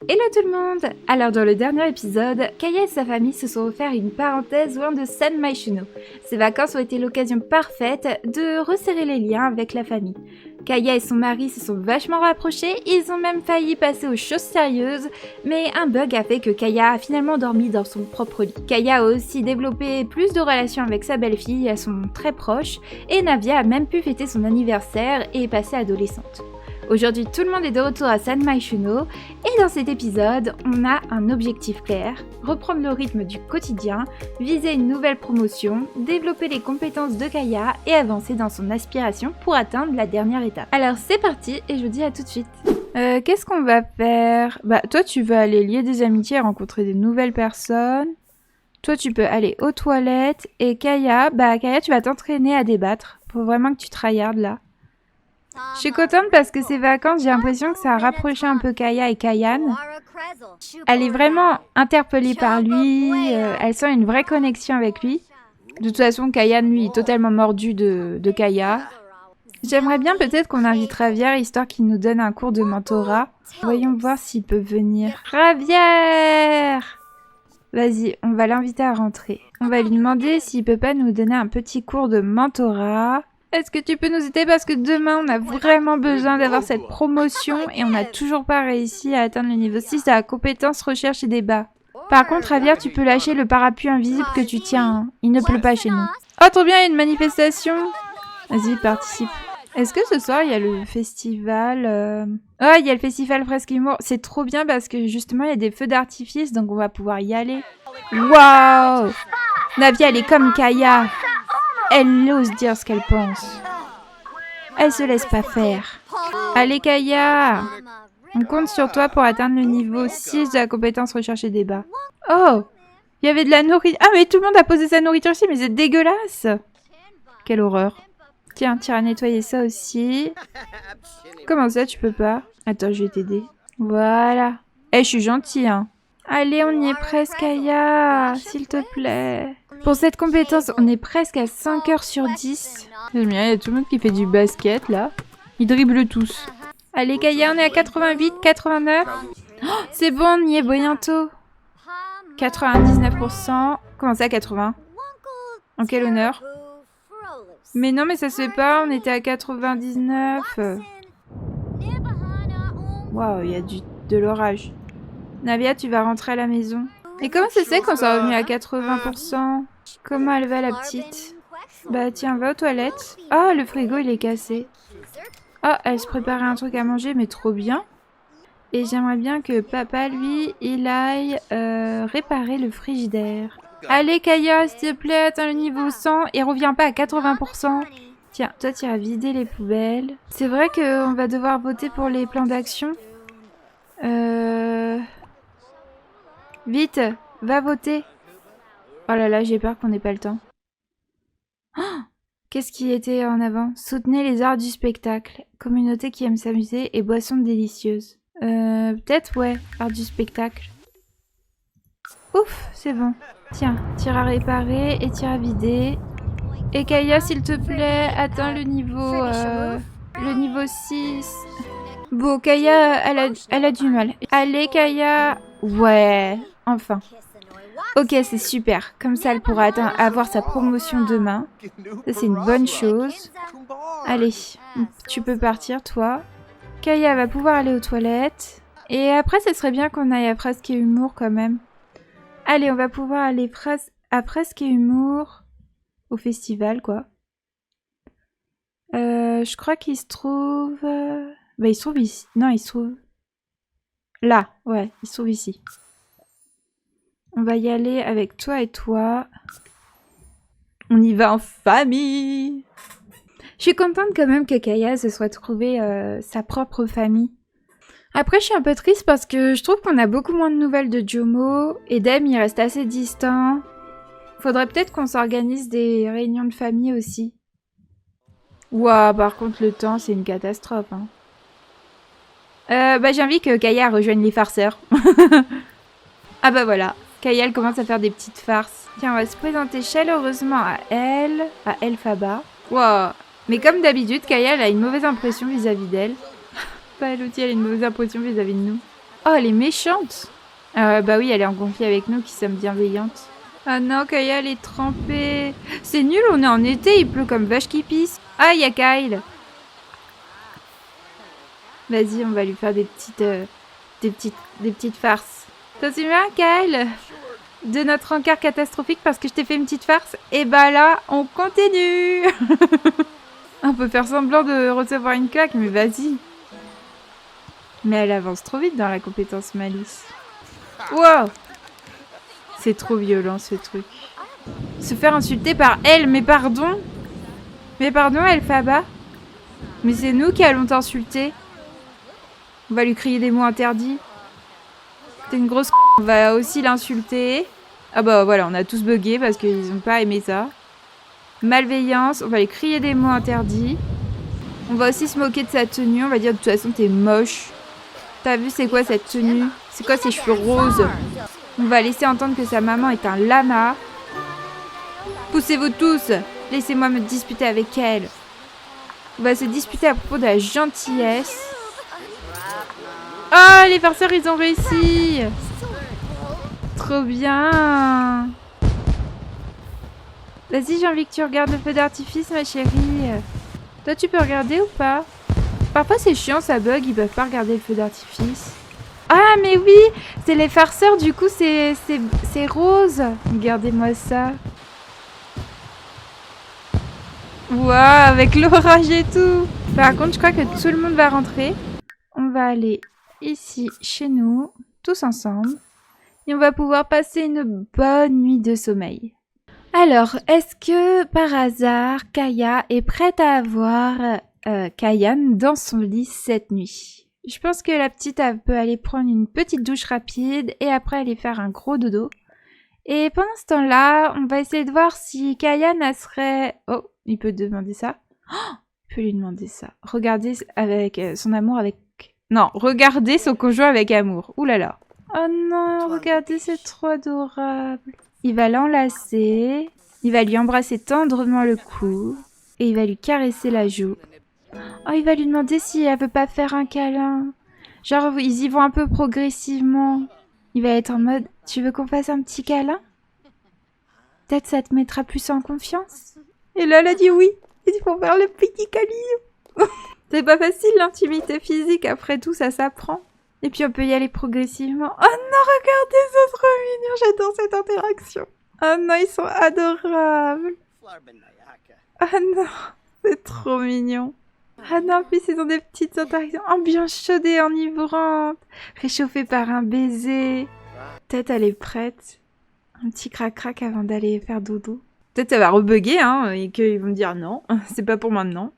Hello tout le monde! Alors dans le dernier épisode, Kaya et sa famille se sont offert une parenthèse loin de San Myshuno. Ces vacances ont été l'occasion parfaite de resserrer les liens avec la famille. Kaya et son mari se sont vachement rapprochés, ils ont même failli passer aux choses sérieuses, mais un bug a fait que Kaya a finalement dormi dans son propre lit. Kaya a aussi développé plus de relations avec sa belle-fille, elles sont très proches, et Navia a même pu fêter son anniversaire et passer adolescente. Aujourd'hui, tout le monde est de retour à San Myshuno et dans cet épisode, on a un objectif clair, reprendre le rythme du quotidien, viser une nouvelle promotion, développer les compétences de Kaya et avancer dans son aspiration pour atteindre la dernière étape. Alors c'est parti et je vous dis à tout de suite. Qu'est-ce qu'on va faire? Bah toi tu vas aller lier des amitiés et rencontrer des nouvelles personnes. Toi tu peux aller aux toilettes et Kaya, tu vas t'entraîner à débattre. Faut vraiment que tu tryhardes là. Je suis contente parce que ces vacances, j'ai l'impression que ça a rapproché un peu Kaya et Kayan. Elle est vraiment interpellée par lui, elle sent une vraie connexion avec lui. De toute façon, Kayan, lui, est totalement mordu de Kaya. J'aimerais bien peut-être qu'on invite Ravière, histoire qu'il nous donne un cours de mentorat. Voyons voir s'il peut venir. Ravière! Vas-y, on va l'inviter à rentrer. On va lui demander s'il peut pas nous donner un petit cours de mentorat. Est-ce que tu peux nous aider parce que demain on a vraiment besoin d'avoir cette promotion et on n'a toujours pas réussi à atteindre le niveau 6 de la compétence recherche et débat. Par contre, Ravière, tu peux lâcher le parapluie invisible que tu tiens. Hein. Il ne pleut pas chez nous. Oh, trop bien, il y a une manifestation. Vas-y, participe. Est-ce que ce soir il y a le festival Oh, il y a le festival Fresque Humour. C'est trop bien parce que justement il y a des feux d'artifice donc on va pouvoir y aller. Waouh! Navia, elle est comme Kaya. Elle ose dire ce qu'elle pense. Elle se laisse pas faire. Allez Kaya, on compte sur toi pour atteindre le niveau 6 de la compétence recherche et débat. Oh, il y avait de la nourriture. Ah mais tout le monde a posé sa nourriture ici, mais c'est dégueulasse. Quelle horreur. Tiens, tu iras nettoyer ça aussi. Comment ça, tu peux pas? Attends, je vais t'aider. Voilà. Eh, je suis gentille, hein. Allez, on y est presque, Kaya, s'il te plaît. Pour cette compétence, on est presque à 5 heures sur 10. J'aime bien, il y a tout le monde qui fait du basket, là. Ils dribblent tous. Allez, Kaya, on est à 88, 89. Oh, c'est bon, on y est bientôt. 99%. Comment ça, 80? En quel honneur? Mais non, mais ça se fait pas, on était à 99. Waouh, il y a de l'orage. Navia, tu vas rentrer à la maison. Et comment ça se fait qu'on soit revenu à 80%? Comment elle va, la petite? Bah tiens, va aux toilettes. Oh, le frigo, il est cassé. Oh, elle se préparait un truc à manger, mais trop bien. Et j'aimerais bien que papa, lui, il aille réparer le frigidaire. Allez, Kaya, s'il te plaît, atteins le niveau 100 et reviens pas à 80%. Tiens, toi, tu iras vider les poubelles. C'est vrai qu'on va devoir voter pour les plans d'action. Vite, va voter. Oh là là, j'ai peur qu'on n'ait pas le temps. Oh, qu'est-ce qui était en avant? Soutenez les arts du spectacle. Communauté qui aime s'amuser et boissons délicieuses. Peut-être, ouais, art du spectacle. Ouf, c'est bon. Tiens, t'iras réparer et t'iras vider. Et Kaya, s'il te plaît, atteins le niveau 6. Bon, Kaya, elle a du mal. Allez, Kaya. Ouais, enfin. Ok, c'est super. Comme ça, elle pourra avoir sa promotion demain. Ça, c'est une bonne chose. Allez, tu peux partir, toi. Kaya va pouvoir aller aux toilettes. Et après, ce serait bien qu'on aille à Fresque et Humour quand même. Allez, on va pouvoir aller à Fresque et Humour. Au festival, quoi. Je crois qu'il se trouve... Bah, il se trouve ici. Non, il se trouve... Là, ouais, il se trouve ici. On va y aller avec toi et toi. On y va en famille. Je suis contente quand même que Kaya se soit trouvée sa propre famille. Après, je suis un peu triste parce que je trouve qu'on a beaucoup moins de nouvelles de Jomo. Et Dem, il reste assez distant. Faudrait peut-être qu'on s'organise des réunions de famille aussi. Ouah, par contre, le temps, c'est une catastrophe. Hein. J'ai envie que Kaya rejoigne les farceurs. Ah bah voilà. Kaya, elle commence à faire des petites farces. Tiens, on va se présenter chaleureusement à Elphaba. Wow. Mais comme d'habitude, Kaya, elle a une mauvaise impression vis-à-vis d'elle. Pas elle aussi, elle a une mauvaise impression vis-à-vis de nous. Oh, elle est méchante. Bah oui, elle est en conflit avec nous qui sommes bienveillantes. Ah non, Kaya, elle est trempée. C'est nul, on est en été, il pleut comme vache qui pisse. Ah, il y a Kyle. Vas-y, on va lui faire des petites farces. T'en souviens, Kyle, de notre encart catastrophique parce que je t'ai fait une petite farce? Et bah là, on continue. On peut faire semblant de recevoir une claque, mais vas-y. Mais elle avance trop vite dans la compétence malice. Wow! C'est trop violent, ce truc. Se faire insulter par elle, mais pardon? Mais pardon, Elphaba? Mais c'est nous qui allons t'insulter. On va lui crier des mots interdits. T'es une grosse c***, on va aussi l'insulter. Ah bah voilà, on a tous bugué parce qu'ils n'ont pas aimé ça. Malveillance, on va lui crier des mots interdits. On va aussi se moquer de sa tenue, on va dire de toute façon t'es moche. T'as vu c'est quoi cette tenue? C'est quoi ces cheveux roses? On va laisser entendre que sa maman est un lama. Poussez-vous tous! Laissez-moi me disputer avec elle. On va se disputer à propos de la gentillesse. Oh, les farceurs, ils ont réussi! Trop bien! Vas-y, j'ai envie que tu regardes le feu d'artifice, ma chérie. Toi, tu peux regarder ou pas? Parfois, c'est chiant, ça bug, ils peuvent pas regarder le feu d'artifice. Ah, mais oui! C'est les farceurs, du coup, c'est rose. Regardez-moi ça. Waouh, avec l'orage et tout! Par contre, je crois que tout le monde va rentrer. On va aller ici, chez nous, tous ensemble. Et on va pouvoir passer une bonne nuit de sommeil. Alors, est-ce que, par hasard, Kaya est prête à avoir Kayan dans son lit cette nuit? Je pense que la petite, elle peut aller prendre une petite douche rapide et après aller faire un gros dodo. Et pendant ce temps-là, on va essayer de voir si Kayan, elle serait... Oh, il peut demander ça. Oh, il peut lui demander ça. Regardez avec son amour avec... Non, regardez son conjoint avec amour. Ouh là là. Oh non, regardez, c'est trop adorable. Il va l'enlacer. Il va lui embrasser tendrement le cou. Et il va lui caresser la joue. Oh, il va lui demander si elle veut pas faire un câlin. Genre, ils y vont un peu progressivement. Il va être en mode, tu veux qu'on fasse un petit câlin? Peut-être ça te mettra plus en confiance. Et là, elle a dit oui. Il faut faire le petit câlin. C'est pas facile l'intimité physique, après tout, ça s'apprend. Et puis on peut y aller progressivement. Oh non, regardez, c'est trop mignon, j'adore cette interaction. Oh non, ils sont adorables. Oh non, c'est trop mignon. Ah non, en plus ils ont des petites interactions ambiance chaude et enivrante, réchauffée par un baiser. Peut-être elle est prête. Un petit crac-crac avant d'aller faire dodo. Peut-être ça va rebugger, hein, et qu'ils vont me dire non, c'est pas pour maintenant.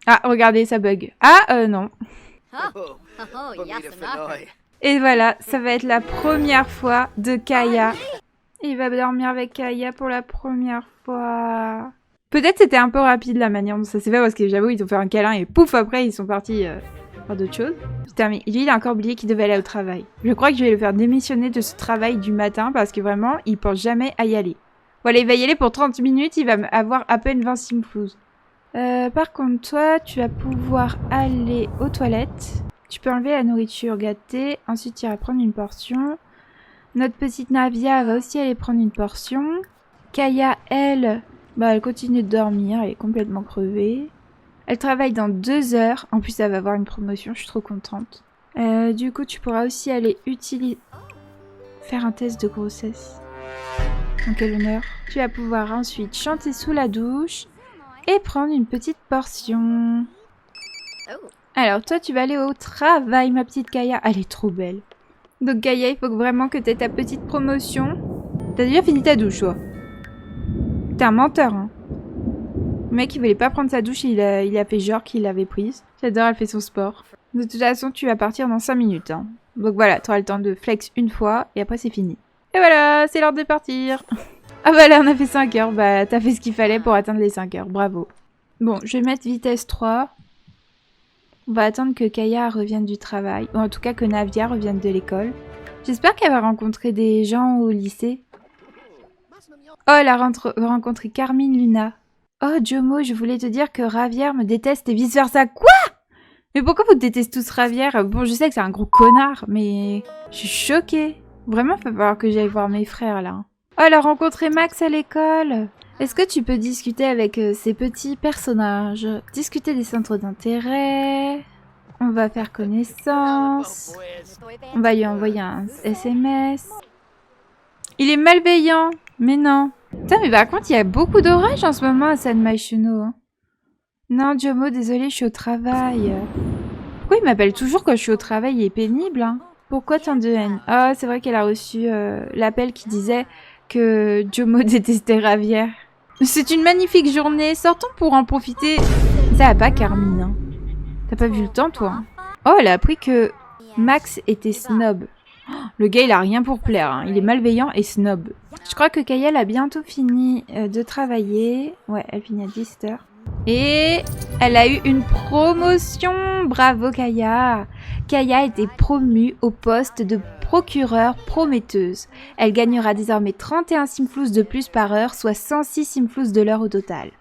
Ah, regardez, ça bug. Ah, non. Et voilà, ça va être la première fois de Kaya. Il va dormir avec Kaya pour la première fois. Peut-être c'était un peu rapide la manière dont ça s'est fait, parce que j'avoue, ils ont fait un câlin et pouf, après, ils sont partis faire d'autres choses. Putain, mais lui, il a encore oublié qu'il devait aller au travail. Je crois que je vais le faire démissionner de ce travail du matin, parce que vraiment, il pense jamais à y aller. Voilà, il va y aller pour 30 minutes, il va avoir à peine 20 simflouz. Par contre, toi, tu vas pouvoir aller aux toilettes. Tu peux enlever la nourriture gâtée. Ensuite, tu iras prendre une portion. Notre petite Navia va aussi aller prendre une portion. Kaya, elle, bah, elle continue de dormir. Elle est complètement crevée. Elle travaille dans 2 heures. En plus, elle va avoir une promotion. Je suis trop contente. Du coup, tu pourras aussi aller faire un test de grossesse. En quel honneur. Tu vas pouvoir ensuite chanter sous la douche. Et prendre une petite portion. Alors, toi, tu vas aller au travail, ma petite Kaya. Elle est trop belle. Donc, Kaya, il faut vraiment que tu aies ta petite promotion. T'as déjà fini ta douche, toi. T'es un menteur, hein. Le mec, il voulait pas prendre sa douche, il a fait genre qu'il l'avait prise. J'adore, elle fait son sport. De toute façon, tu vas partir dans 5 minutes. Hein. Donc voilà, tu auras le temps de flex une fois, et après, c'est fini. Et voilà, c'est l'heure de partir. Ah bah là on a fait 5 heures, bah t'as fait ce qu'il fallait pour atteindre les 5 heures, bravo. Bon, je vais mettre vitesse 3. On va attendre que Kaya revienne du travail, ou en tout cas que Navia revienne de l'école. J'espère qu'elle va rencontrer des gens au lycée. Oh, elle a rencontré Carmine Luna. Oh Jomo, je voulais te dire que Ravière me déteste et vice versa. Quoi? Mais pourquoi vous détestez tous Ravière? Bon, je sais que c'est un gros connard, mais je suis choquée. Vraiment, il va falloir que j'aille voir mes frères, là. Oh, elle a rencontré Max à l'école. Est-ce que tu peux discuter avec ces petits personnages? Discuter des centres d'intérêt. On va faire connaissance. On va lui envoyer un SMS. Il est malveillant. Mais non. Putain, mais par contre, il y a beaucoup d'orage en ce moment à San Myshuno. Hein. Non, Jomo, désolé, je suis au travail. Pourquoi il m'appelle toujours quand je suis au travail? Il est pénible, hein. Pourquoi tant de haine? Ah, c'est vrai qu'elle a reçu l'appel qui disait que Jomo détestait Ravière. C'est une magnifique journée, sortons pour en profiter. Ça va pas, Carmine. Hein. T'as pas vu le temps, toi? Hein. Oh, elle a appris que Max était snob. Oh, le gars, il a rien pour plaire. Hein. Il est malveillant et snob. Je crois que Kaya a bientôt fini de travailler. Ouais, elle finit à 17h. Et elle a eu une promotion. Bravo, Kaya. Kaya a été promue au poste de procureure prometteuse. Elle gagnera désormais 31 simflous de plus par heure, soit 106 simflous de l'heure au total.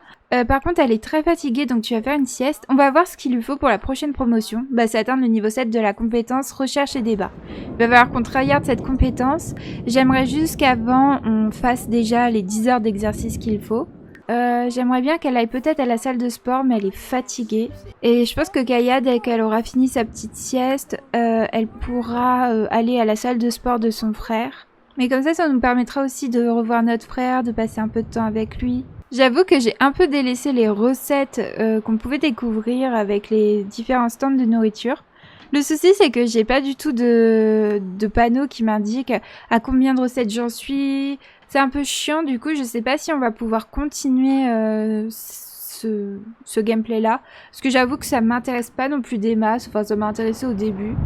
Par contre, elle est très fatiguée, donc tu vas faire une sieste. On va voir ce qu'il lui faut pour la prochaine promotion. Bah, c'est atteindre le niveau 7 de la compétence recherche et débat. Il va falloir qu'on tryhard cette compétence. J'aimerais juste qu'avant, on fasse déjà les 10 heures d'exercice qu'il faut. J'aimerais bien qu'elle aille peut-être à la salle de sport, mais elle est fatiguée. Et je pense que Kaya, dès qu'elle aura fini sa petite sieste, elle pourra aller à la salle de sport de son frère. Mais comme ça nous permettra aussi de revoir notre frère, de passer un peu de temps avec lui. J'avoue que j'ai un peu délaissé les recettes qu'on pouvait découvrir avec les différents stands de nourriture. Le souci, c'est que j'ai pas du tout de panneau qui m'indique à combien de recettes j'en suis. C'est un peu chiant, du coup, je sais pas si on va pouvoir continuer ce gameplay-là. Parce que j'avoue que ça m'intéresse pas non plus des masses, enfin ça m'a intéressé au début.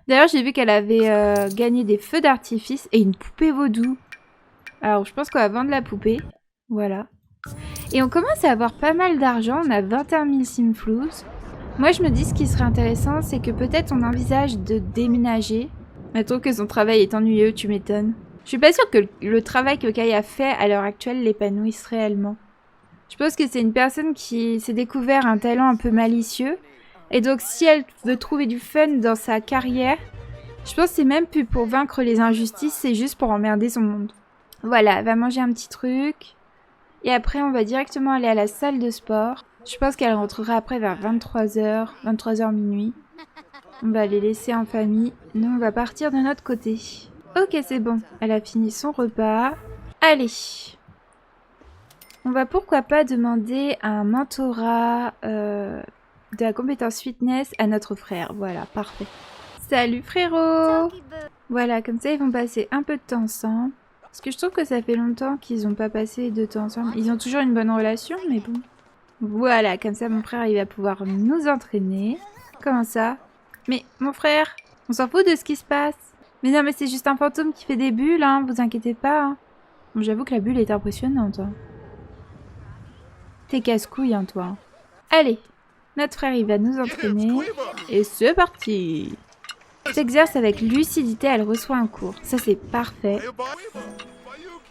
D'ailleurs, j'ai vu qu'elle avait gagné des feux d'artifice et une poupée vaudou. Alors, je pense qu'on va vendre la poupée. Voilà. Et on commence à avoir pas mal d'argent, on a 21 000 simflous. Moi, je me dis ce qui serait intéressant, c'est que peut-être on envisage de déménager. Mais trouve que son travail est ennuyeux, tu m'étonnes. Je suis pas sûre que le travail que Kaya fait à l'heure actuelle l'épanouisse réellement. Je pense que c'est une personne qui s'est découvert un talent un peu malicieux. Et donc, si elle veut trouver du fun dans sa carrière, je pense que c'est même plus pour vaincre les injustices, c'est juste pour emmerder son monde. Voilà, elle va manger un petit truc. Et après, on va directement aller à la salle de sport. Je pense qu'elle rentrera après vers 23h, 23h minuit. On va les laisser en famille. Nous, on va partir de notre côté. Ok, c'est bon. Elle a fini son repas. Allez. On va pourquoi pas demander un mentorat de la compétence fitness à notre frère. Voilà, parfait. Salut frérot! Voilà, comme ça, ils vont passer un peu de temps ensemble. Parce que je trouve que ça fait longtemps qu'ils n'ont pas passé de temps ensemble. Ils ont toujours une bonne relation, mais bon. Voilà, comme ça, mon frère, il va pouvoir nous entraîner. Comment ça? Mais, mon frère, on s'en fout de ce qui se passe. Mais non, mais c'est juste un fantôme qui fait des bulles, hein, vous inquiétez pas. Hein. Bon, j'avoue que la bulle est impressionnante. Hein. T'es casse-couille, hein, toi. Allez, notre frère, il va nous entraîner. Et c'est parti! S'exerce avec lucidité, elle reçoit un cours. Ça, c'est parfait.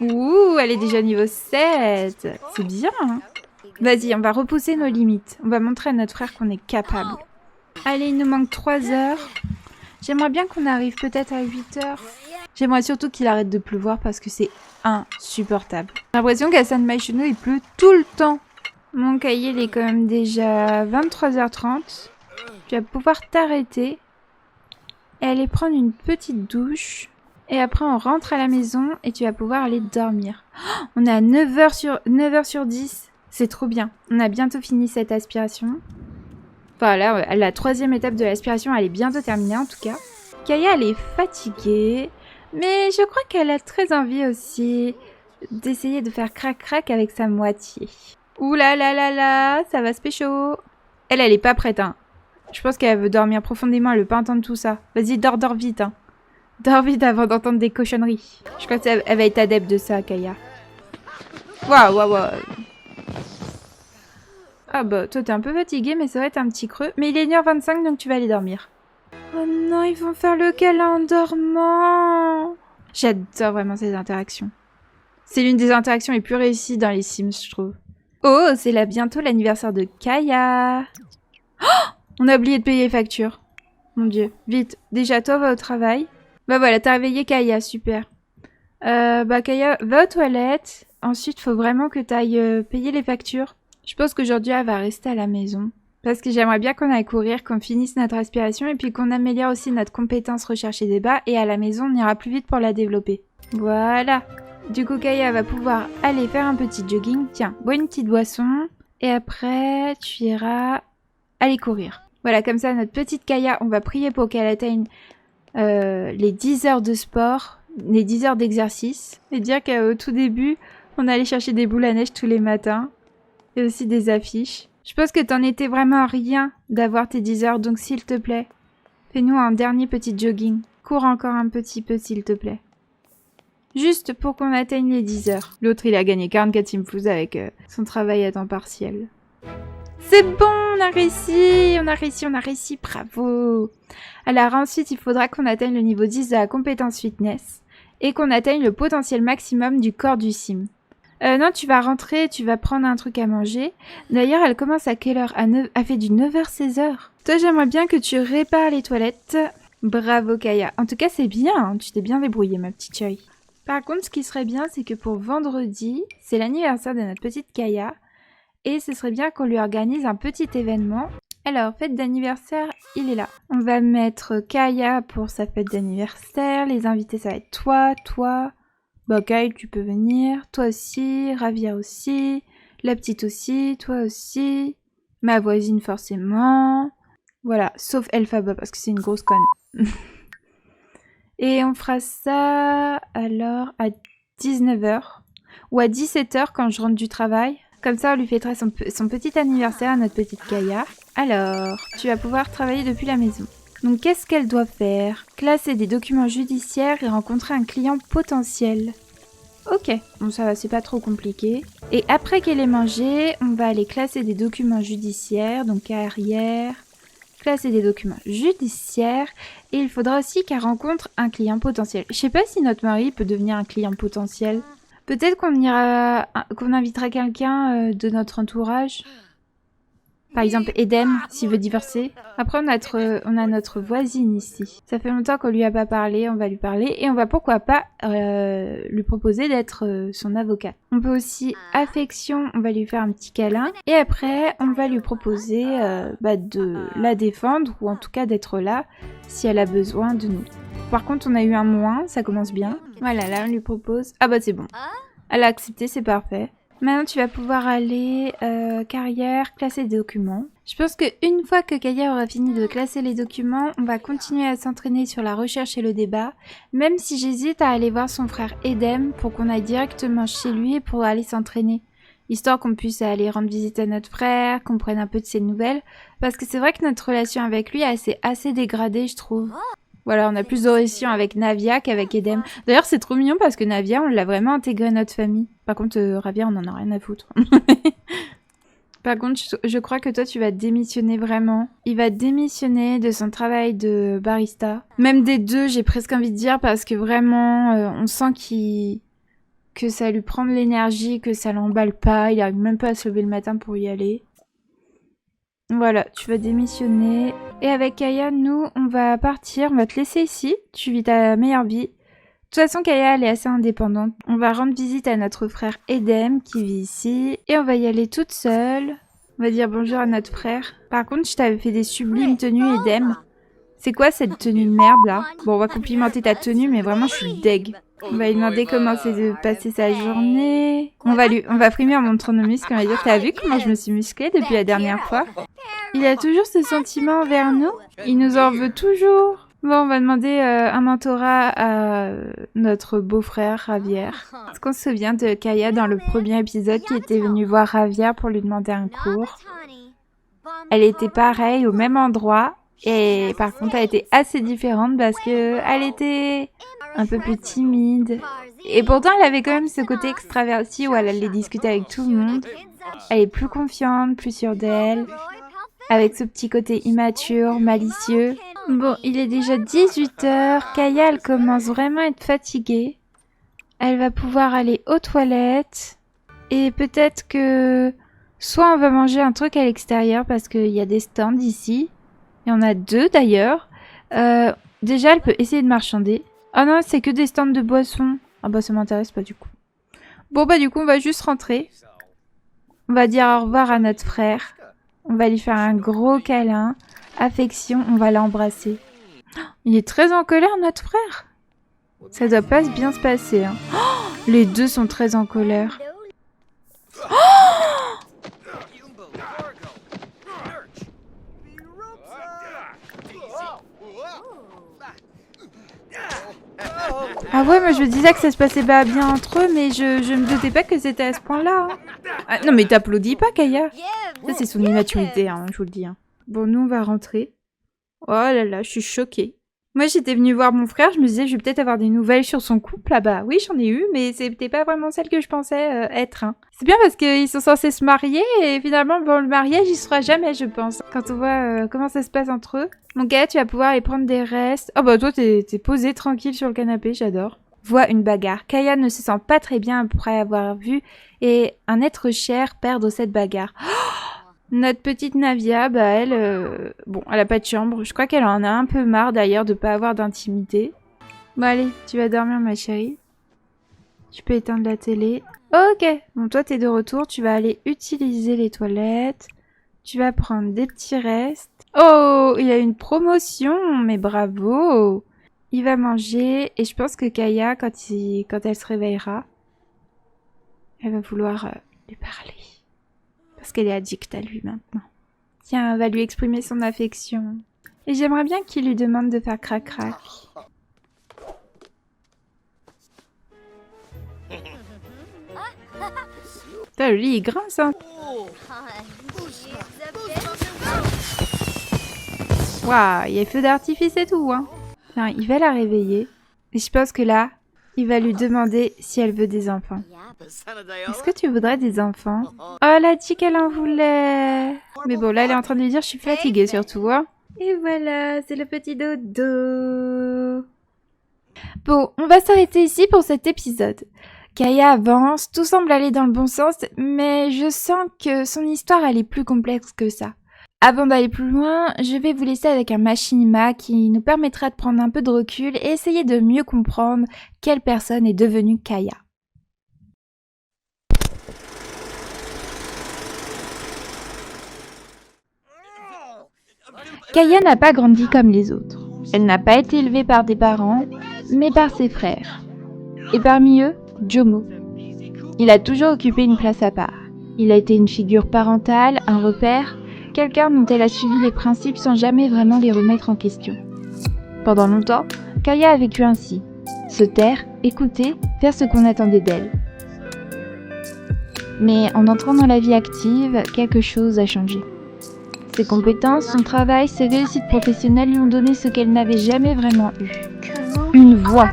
Ouh, elle est déjà niveau 7. C'est bien, hein. Vas-y, on va repousser nos limites. On va montrer à notre frère qu'on est capable. Allez, il nous manque 3 heures. J'aimerais bien qu'on arrive peut-être à 8 heures. J'aimerais surtout qu'il arrête de pleuvoir parce que c'est insupportable. J'ai l'impression qu'à San Myshuno, il pleut tout le temps. Mon cahier, il est quand même déjà 23h30. Tu vas pouvoir t'arrêter. Et aller prendre une petite douche. Et après, on rentre à la maison et tu vas pouvoir aller dormir. Oh, on est à 9h sur 10. C'est trop bien. On a bientôt fini cette aspiration. Enfin, là, la 3e étape de l'aspiration, elle est bientôt terminée en tout cas. Kaya, elle est fatiguée. Mais je crois qu'elle a très envie aussi d'essayer de faire crac-crac avec sa moitié. Ouh là là là là, ça va se pécho. Elle est pas prête, hein. Je pense qu'elle veut dormir profondément, elle veut pas entendre tout ça. Vas-y, dors vite, hein. Dors vite avant d'entendre des cochonneries. Je crois qu'elle va être adepte de ça, Kaya. Waouh, waouh, waouh. Ah bah, toi t'es un peu fatigué, mais c'est vrai, t'as un petit creux. Mais il est 1h25, donc tu vas aller dormir. Oh non, ils vont faire le câlin en dormant. J'adore vraiment ces interactions. C'est l'une des interactions les plus réussies dans les Sims, je trouve. Oh, c'est là bientôt l'anniversaire de Kaya. Oh, On a oublié de payer les factures. Mon Dieu. Vite. Déjà, toi, va au travail. Bah voilà, t'as réveillé Kaya. Super. Kaya, va aux toilettes. Ensuite, faut vraiment que t'ailles payer les factures. Je pense qu'aujourd'hui, elle va rester à la maison. Parce que j'aimerais bien qu'on aille courir, qu'on finisse notre respiration et puis qu'on améliore aussi notre compétence recherche et débat. Et à la maison, on ira plus vite pour la développer. Voilà. Du coup, Kaya va pouvoir aller faire un petit jogging. Tiens, bois une petite boisson. Et après, tu iras aller courir. Voilà, comme ça, notre petite Kaya, on va prier pour qu'elle atteigne les 10 heures de sport, les 10 heures d'exercice. Et dire qu'au tout début, on allait chercher des boules à neige tous les matins. Et aussi des affiches. Je pense que t'en étais vraiment à rien d'avoir tes 10 heures, donc s'il te plaît, fais-nous un dernier petit jogging. Cours encore un petit peu, s'il te plaît. Juste pour qu'on atteigne les 10 heures. L'autre, il a gagné 44 Simfous avec son travail à temps partiel. C'est bon, on a réussi, bravo. Alors ensuite, il faudra qu'on atteigne le niveau 10 de la compétence fitness et qu'on atteigne le potentiel maximum du corps du sim. Non, tu vas rentrer, tu vas prendre un truc à manger. D'ailleurs, elle commence à quelle heure? Elle fait du 9h, 16h. Toi, j'aimerais bien que tu répares les toilettes. Bravo, Kaya. En tout cas, c'est bien, hein. Tu t'es bien débrouillée, ma petite chérie. Par contre, ce qui serait bien, c'est que pour vendredi, c'est l'anniversaire de notre petite Kaya. Et ce serait bien qu'on lui organise un petit événement. Alors, fête d'anniversaire, il est là. On va mettre Kaya pour sa fête d'anniversaire. Les invités, ça va être toi... Bah Kyle, tu peux venir, toi aussi, Ravia aussi, la petite aussi, toi aussi, ma voisine forcément, voilà, sauf Elphaba parce que c'est une grosse conne. Et on fera ça alors à 19h ou à 17h quand je rentre du travail. Comme ça, on lui fêtera son petit anniversaire à notre petite Kaya. Alors, tu vas pouvoir travailler depuis la maison. Donc, qu'est-ce qu'elle doit faire? Classer des documents judiciaires et rencontrer un client potentiel. Ok, bon ça va, c'est pas trop compliqué. Et après qu'elle ait mangé, on va aller classer des documents judiciaires, donc carrière, classer des documents judiciaires. Et il faudra aussi qu'elle rencontre un client potentiel. Je sais pas si notre mari peut devenir un client potentiel. Peut-être qu'on invitera quelqu'un de notre entourage. Par exemple, Edem, s'il veut divorcer. Après, on a notre voisine ici. Ça fait longtemps qu'on lui a pas parlé, on va lui parler. Et on va pourquoi pas lui proposer d'être son avocate. On peut aussi, affection, on va lui faire un petit câlin. Et après, on va lui proposer de la défendre, ou en tout cas d'être là, si elle a besoin de nous. Par contre, on a eu un moins, ça commence bien. Voilà, là, on lui propose... Ah bah c'est bon. Elle a accepté, c'est parfait. Maintenant, tu vas pouvoir aller carrière, classer des documents. Je pense qu'une fois que Kaya aura fini de classer les documents, on va continuer à s'entraîner sur la recherche et le débat, même si j'hésite à aller voir son frère Edem pour qu'on aille directement chez lui pour aller s'entraîner. Histoire qu'on puisse aller rendre visite à notre frère, qu'on prenne un peu de ses nouvelles, parce que c'est vrai que notre relation avec lui est assez dégradée, je trouve. Voilà, on a plus de relations avec Navia qu'avec Edem. D'ailleurs, c'est trop mignon parce que Navia, on l'a vraiment intégré à notre famille. Par contre, Ravia, on en a rien à foutre. Par contre, je crois que toi, tu vas démissionner vraiment. Il va démissionner de son travail de barista. Même des deux, j'ai presque envie de dire, parce que vraiment, on sent que ça lui prend de l'énergie, que ça l'emballe pas. Il arrive même pas à se lever le matin pour y aller. Voilà, tu vas démissionner. Et avec Kaya, nous, on va partir. On va te laisser ici. Tu vis ta meilleure vie. De toute façon, Kaya, elle est assez indépendante. On va rendre visite à notre frère Edem, qui vit ici. Et on va y aller toute seule. On va dire bonjour à notre frère. Par contre, je t'avais fait des sublimes tenues, Edem. C'est quoi cette tenue de merde, là? Bon, on va complimenter ta tenue, mais vraiment, je suis deg. On va lui demander comment c'est passer sa journée. On va frimer en montrant nos muscles. On va dire, t'as vu comment je me suis musclée depuis la dernière fois? Il a toujours ce sentiment envers nous. Il nous en veut toujours. Bon, on va demander un mentorat à notre beau-frère, Ravier. Est-ce qu'on se souvient de Kaya dans le premier épisode qui était venue voir Ravier pour lui demander un cours? Elle était pareille, au même endroit. Et par contre, elle était assez différente parce que elle était un peu plus timide. Et pourtant, elle avait quand même ce côté extraverti où elle allait discuter avec tout le monde. Elle est plus confiante, plus sûre d'elle. Avec ce petit côté immature, malicieux. Bon, il est déjà 18h. Kaya, elle commence vraiment à être fatiguée. Elle va pouvoir aller aux toilettes. Et peut-être que... Soit on va manger un truc à l'extérieur parce qu'il y a des stands ici. Il y en a 2 d'ailleurs. Déjà, elle peut essayer de marchander. Ah non, c'est que des stands de boissons. Ah bah ça m'intéresse pas du coup. Bon bah du coup, on va juste rentrer. On va dire au revoir à notre frère. On va lui faire un gros câlin. Affection, on va l'embrasser. Il est très en colère, notre frère. Ça doit pas bien se passer. Hein. Oh, les 2 sont très en colère. Ah ouais, moi je disais que ça se passait pas bien entre eux, mais je me doutais pas que c'était à ce point-là. Hein. Ah, non mais t'applaudis pas, Kaya. Ça c'est son immaturité, hein, je vous le dis. Hein. Bon, nous on va rentrer. Oh là là, je suis choquée. Moi j'étais venue voir mon frère, je me disais je vais peut-être avoir des nouvelles sur son couple. Ah bah oui, j'en ai eu, mais c'était pas vraiment celle que je pensais être. Hein. C'est bien parce qu'ils sont censés se marier et finalement bon, le mariage il sera jamais, je pense. Quand on voit comment ça se passe entre eux. Mon gars, tu vas pouvoir aller prendre des restes. Oh bah toi t'es posé tranquille sur le canapé, j'adore. Voit une bagarre. Kaya ne se sent pas très bien après avoir vu et un être cher perdre cette bagarre. Notre petite Navia, bah elle, bon, elle a pas de chambre. Je crois qu'elle en a un peu marre d'ailleurs de pas avoir d'intimité. Bon allez, tu vas dormir ma chérie. Tu peux éteindre la télé. Ok, bon toi t'es de retour, tu vas aller utiliser les toilettes. Tu vas prendre des petits restes. Oh, il y a une promotion, mais bravo. Il va manger et je pense que Kaya, quand elle se réveillera, elle va vouloir lui parler. Parce qu'elle est addicte à lui maintenant. Tiens, elle va lui exprimer son affection. Et j'aimerais bien qu'il lui demande de faire crac-crac. Putain, le lit il grince, hein. Waouh, il y a feu d'artifice et tout, hein. Non, il va la réveiller. Et je pense que là, il va lui demander si elle veut des enfants. Est-ce que tu voudrais des enfants? Oh, elle a dit qu'elle en voulait. Mais bon, là, elle est en train de lui dire je suis fatiguée surtout, hein. Et voilà, c'est le petit dodo. Bon, on va s'arrêter ici pour cet épisode. Kaya avance, tout semble aller dans le bon sens, mais je sens que son histoire, elle est plus complexe que ça. Avant d'aller plus loin, je vais vous laisser avec un machinima qui nous permettra de prendre un peu de recul et essayer de mieux comprendre quelle personne est devenue Kaya. Kaya n'a pas grandi comme les autres. Elle n'a pas été élevée par des parents, mais par ses frères. Et parmi eux, Jomo. Il a toujours occupé une place à part. Il a été une figure parentale, un repère, quelqu'un dont elle a suivi les principes sans jamais vraiment les remettre en question. Pendant longtemps, Kaya a vécu ainsi. Se taire, écouter, faire ce qu'on attendait d'elle. Mais en entrant dans la vie active, quelque chose a changé. Ses compétences, son travail, ses réussites professionnelles lui ont donné ce qu'elle n'avait jamais vraiment eu. Une voix.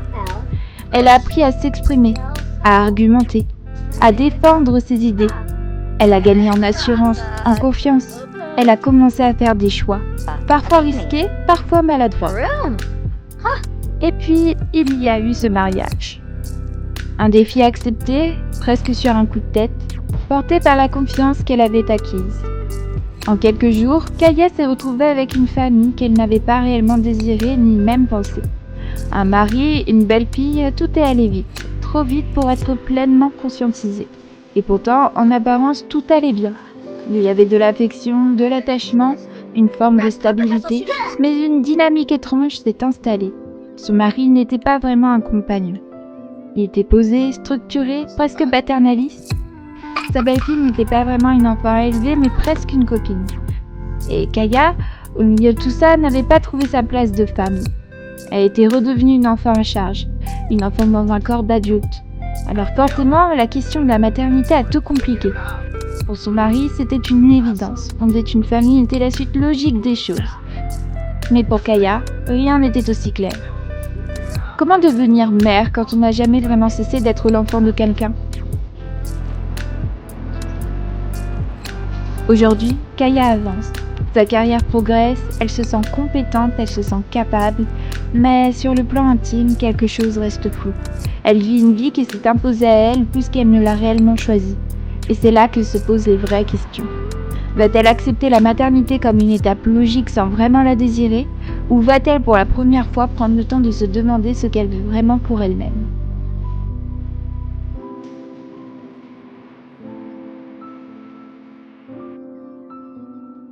Elle a appris à s'exprimer, à argumenter, à défendre ses idées. Elle a gagné en assurance, en confiance. Elle a commencé à faire des choix, parfois risqués, parfois maladroits. Et puis, il y a eu ce mariage. Un défi accepté, presque sur un coup de tête, porté par la confiance qu'elle avait acquise. En quelques jours, Kaya s'est retrouvée avec une famille qu'elle n'avait pas réellement désirée ni même pensée. Un mari, une belle fille, tout est allé vite, trop vite pour être pleinement conscientisé. Et pourtant, en apparence, tout allait bien. Il y avait de l'affection, de l'attachement, une forme de stabilité, mais une dynamique étrange s'est installée. Son mari n'était pas vraiment un compagnon. Il était posé, structuré, presque paternaliste. Sa belle-fille n'était pas vraiment une enfant élevée, mais presque une copine. Et Kaya, au milieu de tout ça, n'avait pas trouvé sa place de femme. Elle était redevenue une enfant à charge, une enfant dans un corps d'adulte. Alors forcément, la question de la maternité a tout compliqué. Pour son mari, c'était une évidence. Fonder une famille était la suite logique des choses. Mais pour Kaya, rien n'était aussi clair. Comment devenir mère quand on n'a jamais vraiment cessé d'être l'enfant de quelqu'un ? Aujourd'hui, Kaya avance. Sa carrière progresse, elle se sent compétente, elle se sent capable, mais sur le plan intime, quelque chose reste flou. Elle vit une vie qui s'est imposée à elle plus qu'elle ne l'a réellement choisie. Et c'est là que se posent les vraies questions. Va-t-elle accepter la maternité comme une étape logique sans vraiment la désirer? Ou va-t-elle pour la première fois prendre le temps de se demander ce qu'elle veut vraiment pour elle-même?